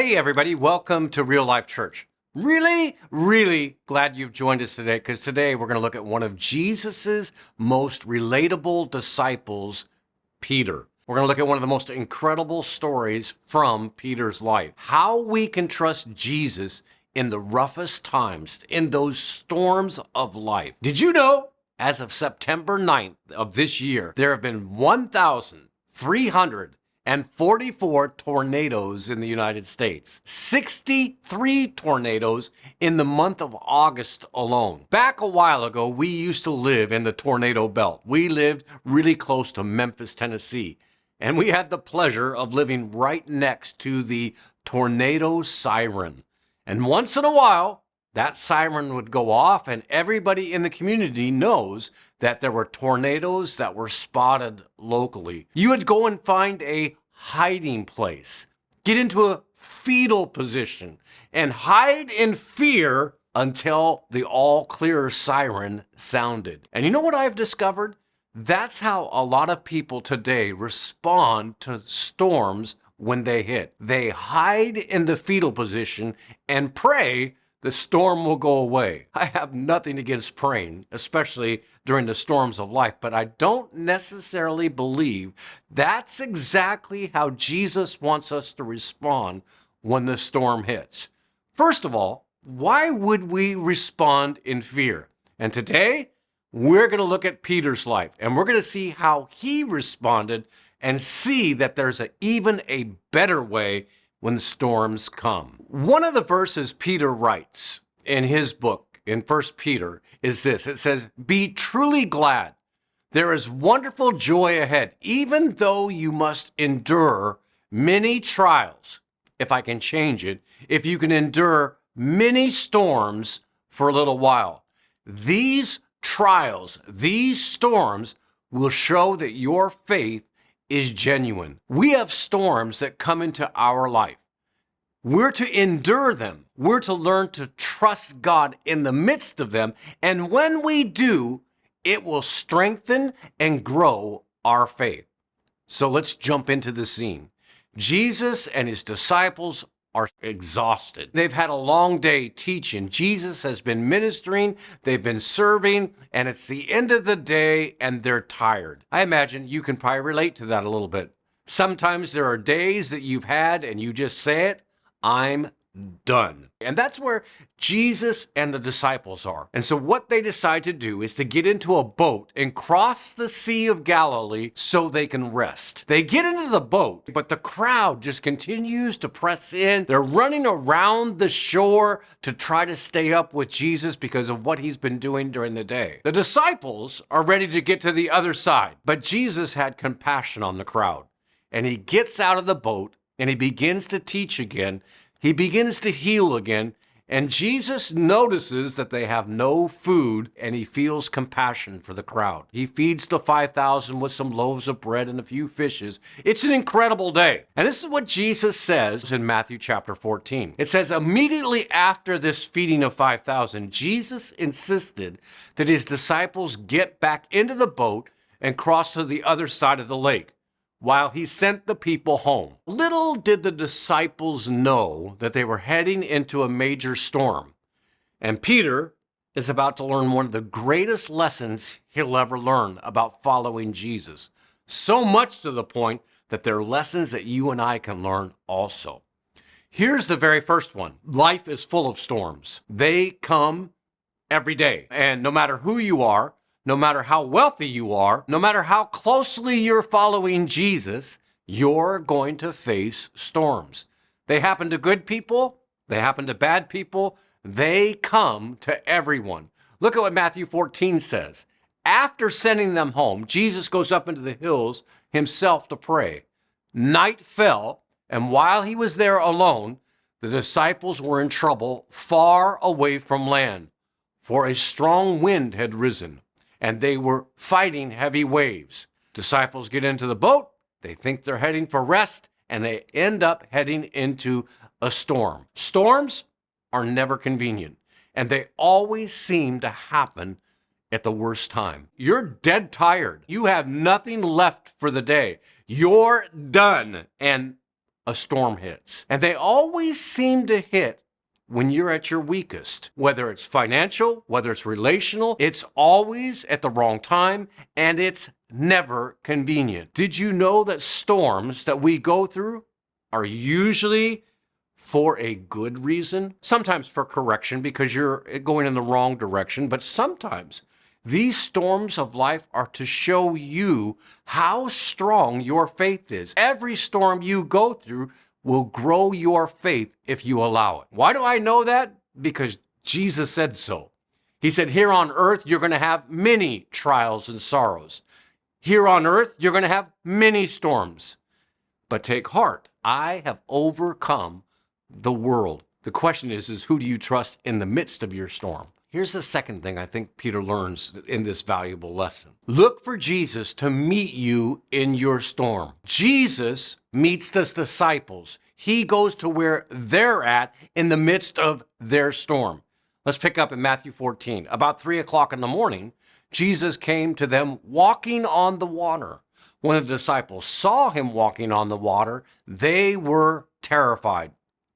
Hey everybody, welcome to Real Life Church. Really glad you've joined us today because today we're going to look at one of Jesus's most relatable disciples, Peter. We're going to look at one of the most incredible stories from Peter's life. How we can trust Jesus in the roughest times, in those storms of life. Did you know, as of September 9th of this year, there have been 1,344 tornadoes in the United States. 63 tornadoes in the month of August alone. Back a while ago, we used to live in the tornado belt. We lived really close to Memphis, Tennessee. And we had the pleasure of living right next to the tornado siren. And once in a while, that siren would go off and everybody in the community knows that there were tornadoes that were spotted locally. You would go and find a hiding place, get into a fetal position, and hide in fear until the all clear siren sounded. And you know what I've discovered? That's how a lot of people today respond to storms when they hit. They hide in the fetal position and pray the storm will go away. I have nothing against praying, especially during the storms of life, but I don't necessarily believe that's exactly how Jesus wants us to respond when the storm hits. First of all, why would we respond in fear? And today, we're going to look at Peter's life, and we're going to see how he responded and see that there's even a better way when storms come. One of the verses Peter writes in his book, in 1 Peter, is this. It says, "Be truly glad. There is wonderful joy ahead, even though you must endure many trials." If I can change it, if you can endure many storms for a little while. These trials, these storms will show that your faith is genuine. We have storms that come into our life. We're to endure them. We're to learn to trust God in the midst of them. And when we do, it will strengthen and grow our faith. So let's jump into the scene. Jesus and his disciples are exhausted. They've had a long day teaching. Jesus has been ministering, they've been serving, and it's the end of the day and they're tired. I imagine you can probably relate to that a little bit. Sometimes there are days that you've had and you just say it, I'm done. And that's where Jesus and the disciples are. And so what they decide to do is to get into a boat and cross the Sea of Galilee so they can rest. They get into the boat, but the crowd just continues to press in. They're running around the shore to try to stay up with Jesus because of what he's been doing during the day. The disciples are ready to get to the other side, but Jesus had compassion on the crowd. And he gets out of the boat and he begins to teach again. He begins to heal again, and Jesus notices that they have no food, and he feels compassion for the crowd. He feeds the 5,000 with some loaves of bread and a few fishes. It's an incredible day. And this is what Jesus says in Matthew chapter 14. It says, immediately after this feeding of 5,000, Jesus insisted that his disciples get back into the boat and cross to the other side of the lake, while he sent the people home. Little did the disciples know that they were heading into a major storm. And Peter is about to learn one of the greatest lessons he'll ever learn about following Jesus. So much to the point that they're lessons that you and I can learn also. Here's the very first one. Life is full of storms. They come every day. And no matter who you are, no matter how wealthy you are, no matter how closely you're following Jesus, you're going to face storms. They happen to good people. They happen to bad people. They come to everyone. Look at what Matthew 14 says. After sending them home, Jesus goes up into the hills himself to pray. Night fell, and while he was there alone, the disciples were in trouble far away from land, for a strong wind had risen, and they were fighting heavy waves. Disciples get into the boat, they think they're heading for rest, and they end up heading into a storm. Storms are never convenient, and they always seem to happen at the worst time. You're dead tired. You have nothing left for the day. You're done. And a storm hits. And they always seem to hit when you're at your weakest. Whether it's financial, whether it's relational, it's always at the wrong time, and it's never convenient. Did you know that storms that we go through are usually for a good reason? Sometimes for correction because you're going in the wrong direction, but sometimes these storms of life are to show you how strong your faith is. Every storm you go through will grow your faith if you allow it. Why do I know that? Because Jesus said so. He said, here on earth, you're going to have many trials and sorrows. Here on earth, you're going to have many storms. But take heart, I have overcome the world. The question is who do you trust in the midst of your storm? Here's the second thing I think Peter learns in this valuable lesson. Look for Jesus to meet you in your storm. Jesus meets the disciples. He goes to where they're at in the midst of their storm. Let's pick up in Matthew 14. About 3 o'clock in the morning, Jesus came to them walking on the water. When the disciples saw him walking on the water, they were terrified.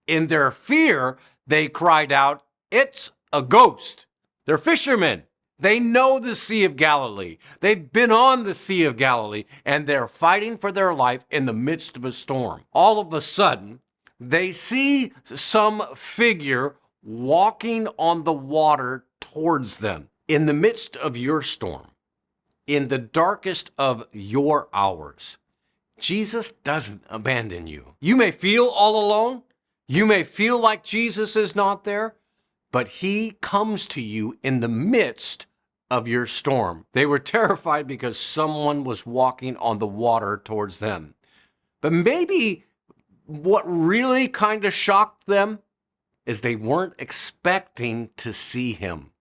In their fear, they cried out, "It's a ghost." They're fishermen. They know the Sea of Galilee. They've been on the Sea of Galilee, and they're fighting for their life in the midst of a storm. All of a sudden, they see some figure walking on the water towards them. In the midst of your storm, in the darkest of your hours, Jesus doesn't abandon you. You may feel all alone. You may feel like Jesus is not there, but he comes to you in the midst of your storm. They were terrified because someone was walking on the water towards them. But maybe what really kind of shocked them is they weren't expecting to see him.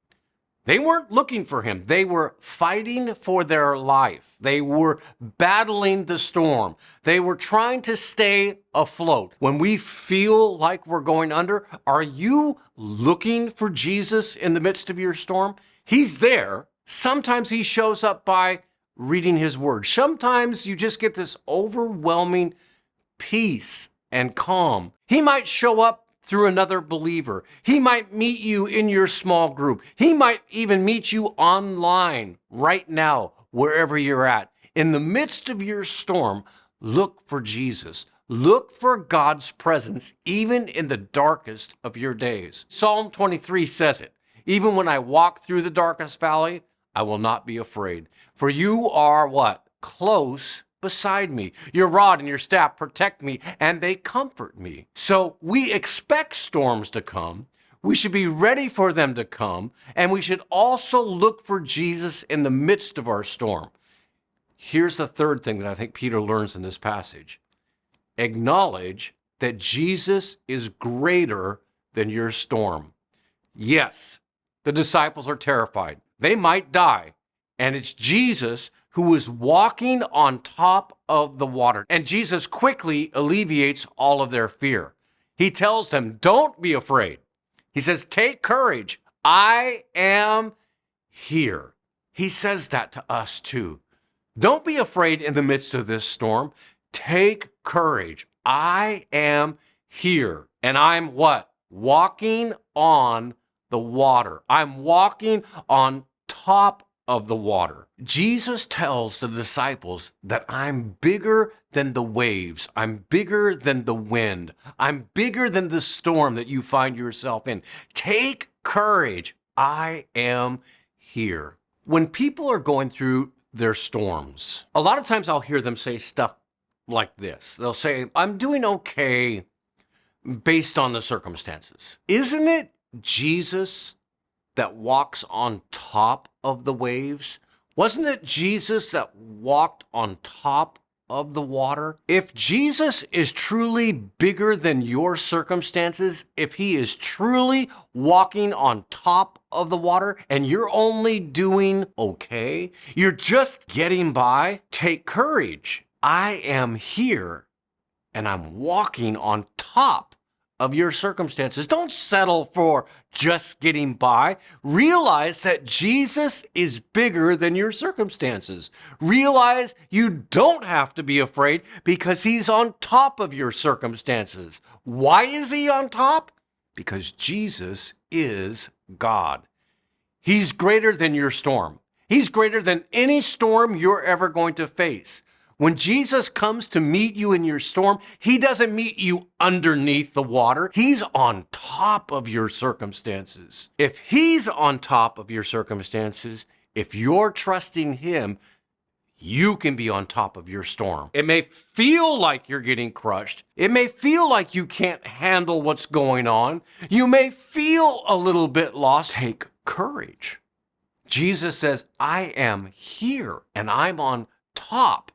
They weren't looking for him. They were fighting for their life. They were battling the storm. They were trying to stay afloat. When we feel like we're going under, are you looking for Jesus in the midst of your storm? He's there. Sometimes he shows up by reading his word. Sometimes you just get this overwhelming peace and calm. He might show up through another believer. He might meet you in your small group. He might even meet you online right now, wherever you're at. In the midst of your storm, look for Jesus. Look for God's presence, even in the darkest of your days. Psalm 23 says it. Even when I walk through the darkest valley, I will not be afraid. For you are what? Close beside me. Your rod and your staff protect me, and they comfort me. So we expect storms to come. We should be ready for them to come, and we should also look for Jesus in the midst of our storm. Here's the third thing that I think Peter learns in this passage. Acknowledge that Jesus is greater than your storm. Yes, the disciples are terrified. They might die, and it's Jesus who is walking on top of the water. And Jesus quickly alleviates all of their fear. He tells them, don't be afraid. He says, take courage. I am here. He says that to us too. Don't be afraid in the midst of this storm. Take courage. I am here. And I'm what? Walking on the water. I'm walking on top of the water. Jesus tells the disciples that I'm bigger than the waves. I'm bigger than the wind. I'm bigger than the storm that you find yourself in. Take courage. I am here. When people are going through their storms, a lot of times I'll hear them say stuff like this. They'll say, I'm doing okay based on the circumstances. Isn't it Jesus that walks on top of the waves? Wasn't it Jesus that walked on top of the water? If Jesus is truly bigger than your circumstances, if he is truly walking on top of the water and you're only doing okay, you're just getting by, take courage. I am here and I'm walking on top of your circumstances. Don't settle for just getting by. Realize that Jesus is bigger than your circumstances. Realize you don't have to be afraid because he's on top of your circumstances. Why is he on top? Because Jesus is God. He's greater than your storm. He's greater than any storm you're ever going to face. When Jesus comes to meet you in your storm, he doesn't meet you underneath the water. He's on top of your circumstances. If he's on top of your circumstances, if you're trusting him, you can be on top of your storm. It may feel like you're getting crushed. It may feel like you can't handle what's going on. You may feel a little bit lost. Take courage. Jesus says, I am here and I'm on top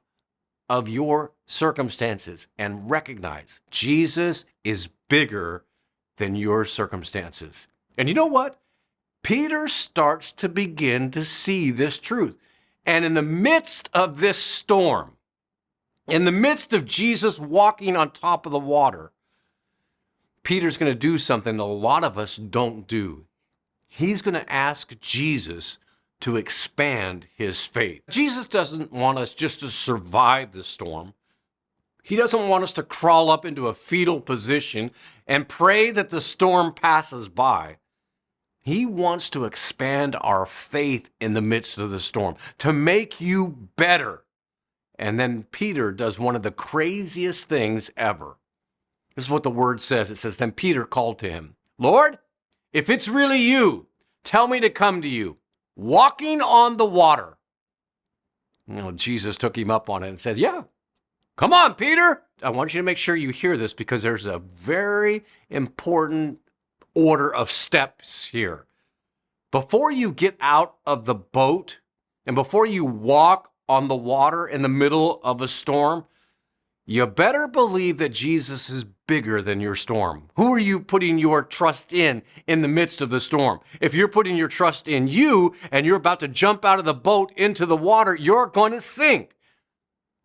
of your circumstances, and recognize Jesus is bigger than your circumstances. And you know what? Peter starts to begin to see this truth. And in the midst of this storm, in the midst of Jesus walking on top of the water, Peter's going to do something that a lot of us don't do. He's going to ask Jesus to expand his faith. Jesus doesn't want us just to survive the storm. He doesn't want us to crawl up into a fetal position and pray that the storm passes by. He wants to expand our faith in the midst of the storm, to make you better. And then Peter does one of the craziest things ever. This is what the word says. It says, then Peter called to him, Lord, if it's really you, tell me to come to you, walking on the water. Jesus took him up on it and said, yeah, come on, Peter. I want you to make sure you hear this because there's a very important order of steps here. Before you get out of the boat and before you walk on the water in the middle of a storm, you better believe that Jesus is bigger than your storm. Who are you putting your trust in the midst of the storm? If you're putting your trust in you and you're about to jump out of the boat into the water, you're going to sink.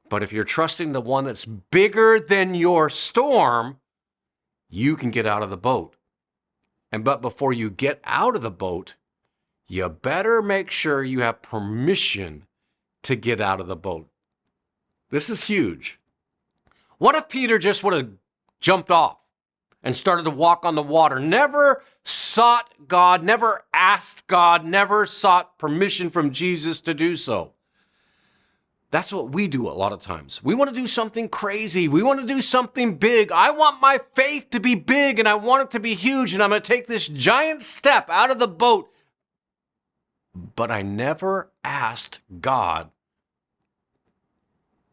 But if you're trusting the one that's bigger than your storm, you can get out of the boat. But before you get out of the boat, you better make sure you have permission to get out of the boat. This is huge. What if Peter just would have jumped off and started to walk on the water, never sought God, never asked God, never sought permission from Jesus to do so? That's what we do a lot of times. We want to do something crazy. We want to do something big. I want my faith to be big and I want it to be huge and I'm going to take this giant step out of the boat. But I never asked God,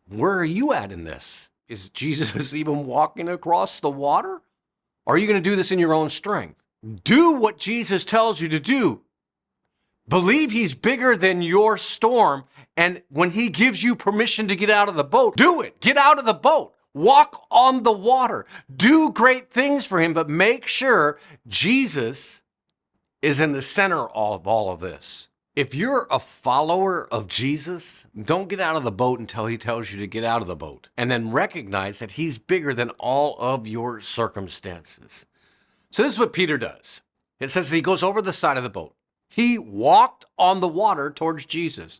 where are you at in this? Is Jesus even walking across the water? Or are you going to do this in your own strength? Do what Jesus tells you to do. Believe he's bigger than your storm. And when he gives you permission to get out of the boat, do it. Get out of the boat. Walk on the water. Do great things for him, but make sure Jesus is in the center of all of this. If you're a follower of Jesus, don't get out of the boat until he tells you to get out of the boat. And then recognize that he's bigger than all of your circumstances. So this is what Peter does. It says that he goes over the side of the boat. He walked on the water towards Jesus.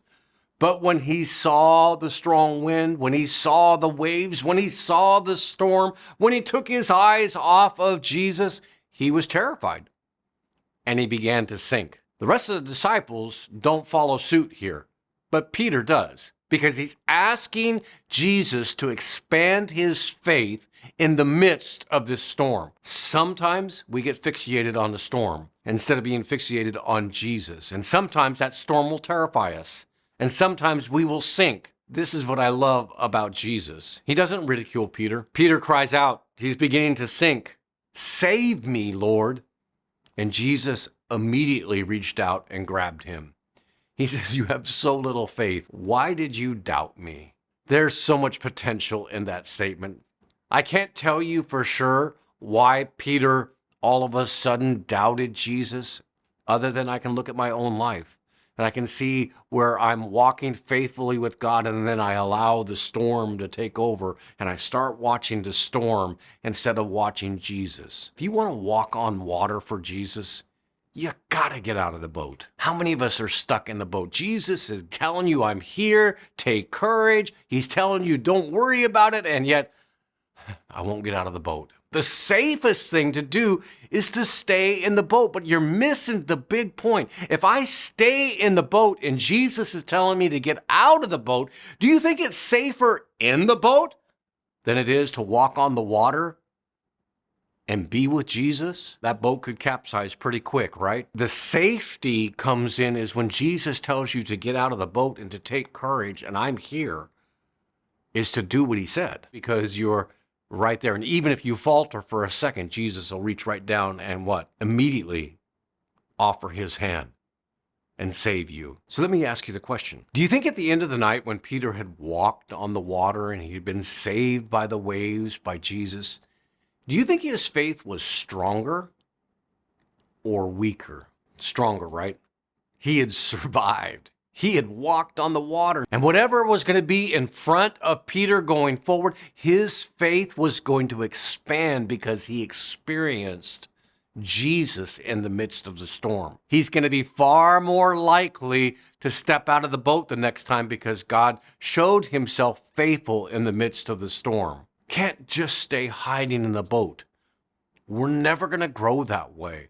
But when he saw the strong wind, when he saw the waves, when he saw the storm, when he took his eyes off of Jesus, he was terrified. And he began to sink. The rest of the disciples don't follow suit here, but Peter does, because he's asking Jesus to expand his faith in the midst of this storm. Sometimes we get fixated on the storm instead of being fixated on Jesus. And sometimes that storm will terrify us. And sometimes we will sink. This is what I love about Jesus. He doesn't ridicule Peter. Peter cries out. He's beginning to sink. Save me, Lord. And Jesus immediately reached out and grabbed him. He says, you have so little faith. Why did you doubt me? There's so much potential in that statement. I can't tell you for sure why Peter all of a sudden doubted Jesus, other than I can look at my own life. And I can see where I'm walking faithfully with God, and then I allow the storm to take over, and I start watching the storm instead of watching Jesus. If you want to walk on water for Jesus, you gotta get out of the boat. How many of us are stuck in the boat? Jesus is telling you, I'm here, take courage. He's telling you, don't worry about it, and yet I won't get out of the boat. The safest thing to do is to stay in the boat, but you're missing the big point. If I stay in the boat and Jesus is telling me to get out of the boat, do you think it's safer in the boat than it is to walk on the water and be with Jesus? That boat could capsize pretty quick, right? The safety comes in is when Jesus tells you to get out of the boat and to take courage, and I'm here, is to do what he said, because you're right there. And even if you falter for a second, Jesus will reach right down and what? Immediately offer his hand and save you. So let me ask you the question. Do you think at the end of the night when Peter had walked on the water and he'd been saved by the waves by Jesus, do you think his faith was stronger or weaker? Stronger, right? He had survived. He had walked on the water. And whatever was going to be in front of Peter going forward, his faith was going to expand because he experienced Jesus in the midst of the storm. He's going to be far more likely to step out of the boat the next time because God showed himself faithful in the midst of the storm. Can't just stay hiding in the boat. We're never going to grow that way.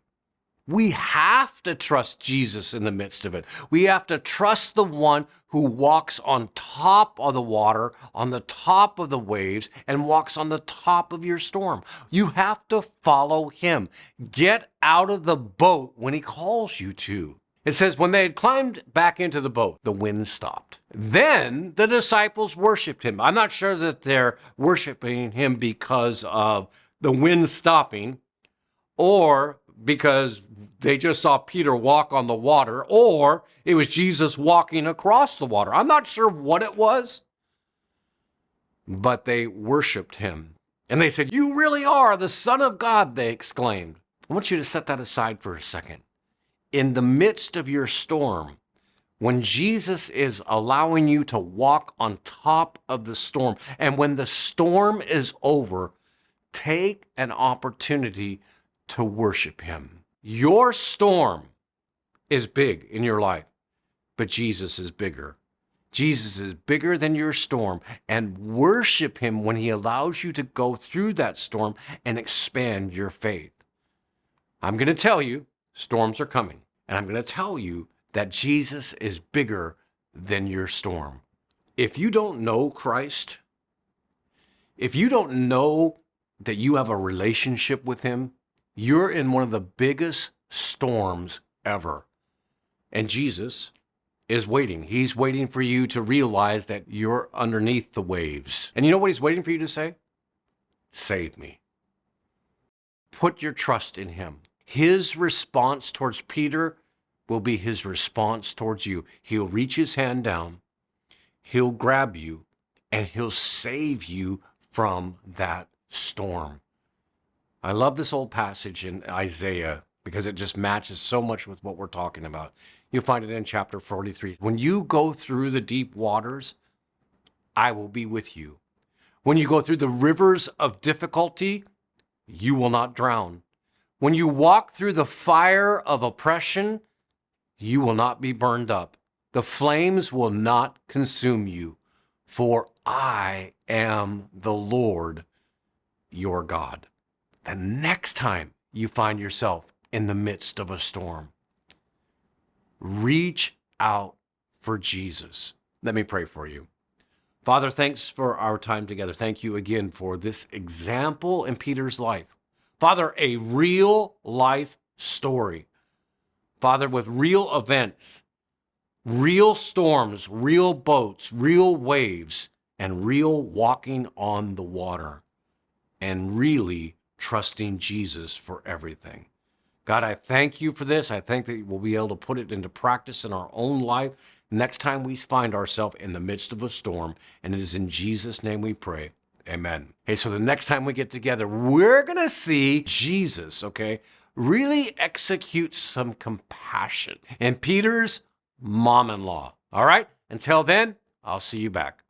We have to trust Jesus in the midst of it. We have to trust the one who walks on top of the water, on the top of the waves, and walks on the top of your storm. You have to follow him. Get out of the boat when he calls you to. It says, when they had climbed back into the boat, the wind stopped. Then the disciples worshiped him. I'm not sure that they're worshiping him because of the wind stopping, or because they just saw Peter walk on the water, or it was Jesus walking across the water. I'm not sure what it was, but they worshiped him. And they said, "You really are the Son of God," they exclaimed. I want you to set that aside for a second. In the midst of your storm, when Jesus is allowing you to walk on top of the storm, and when the storm is over, take an opportunity to worship him. Your storm is big in your life, but Jesus is bigger. Jesus is bigger than your storm, and worship him when he allows you to go through that storm and expand your faith. I'm going to tell you, storms are coming, and I'm going to tell you that Jesus is bigger than your storm. If you don't know Christ, if you don't know that you have a relationship with him, you're in one of the biggest storms ever. And Jesus is waiting. He's waiting for you to realize that you're underneath the waves. And you know what he's waiting for you to say? Save me. Put your trust in him. His response towards Peter will be his response towards you. He'll reach his hand down, he'll grab you, and he'll save you from that storm. I love this old passage in Isaiah because it just matches so much with what we're talking about. You'll find it in chapter 43. When you go through the deep waters, I will be with you. When you go through the rivers of difficulty, you will not drown. When you walk through the fire of oppression, you will not be burned up. The flames will not consume you, for I am the Lord your God. The next time you find yourself in the midst of a storm, reach out for Jesus. Let me pray for you. Father, thanks for our time together. Thank you again for this example in Peter's life. Father, a real life story. Father, with real events, real storms, real boats, real waves, and real walking on the water, and really trusting Jesus for everything. God, I thank you for this. I think that we'll be able to put it into practice in our own life next time we find ourselves in the midst of a storm. And it is in Jesus' name we pray. Amen. Hey, so the next time we get together, we're going to see Jesus, okay, really execute some compassion in Peter's mom-in-law. All right? Until then, I'll see you back.